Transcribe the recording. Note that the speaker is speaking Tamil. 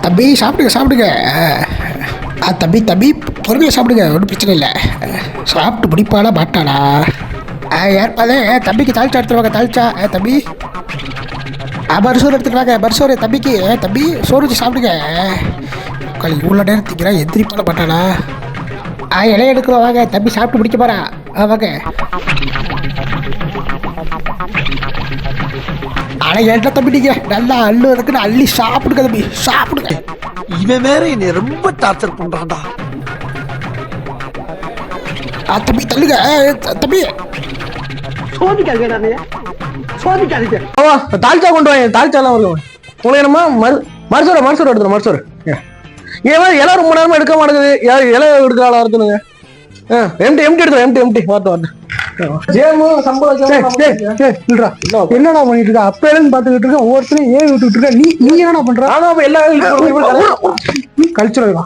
தம்பி சாப்பிடுங்க சாப்பிடுங்க. தம்பி தம்பி பொறுமையாக சாப்பிடுங்க, ஒன்றும் பிரச்சனை இல்லை. சாப்பிட்டு முடிப்பாளா மாட்டாளா? ஏற்பாதே தம்பிக்கு தாளிச்சா எடுத்துருவாங்க. தாளிச்சா தம்பி மறுசோறு எடுத்துருவாங்க. மறுசோறு தம்பிக்கு. தம்பி சோறு வச்சு சாப்பிடுங்க. இவ்வளோ நேரம் திங்கிறா எந்திரிப்பால மாட்டாளா? இலைய எடுக்கிறோம் வாங்க. தம்பி சாப்பிட்டு முடிக்க போறா. வாங்க. ஆனால் என்ன தம்பி நீங்கள் நல்லா அள்ளுவதுக்குன்னு அள்ளி சாப்பிடுங்க தம்பி, சாப்பிடுங்க. இவன் வேற என்னை ரொம்ப டார்ச்சர் பண்றான்டா. தம்பி தள்ளுங்க. தம்பி சோதிக்காதீங்க, சோதிக்காதீங்க. தால்ச்சா கொண்டு வாங்க. தால்ச்சாலாம் வருங்க. உங்களுக்கு என்னமா மறுசோறு எடுத்துரும். மறுசோறு ஏன் இலை ரொம்ப நேரமா எடுக்க மாட்டேங்குது. யார் இலை எடுக்கிறாளா இருக்குனுங்க. எம்டி எடுத்துரும். வாட்டு என்னடா பண்ணிட்டு இருக்க? அப்ப பாத்துக்கிட்டு இருக்க. ஒவ்வொருத்தரையும் ஏன் விட்டுட்டு இருக்க? நீ என்னடா பண்ற? எல்லா கல்ச்சுரல்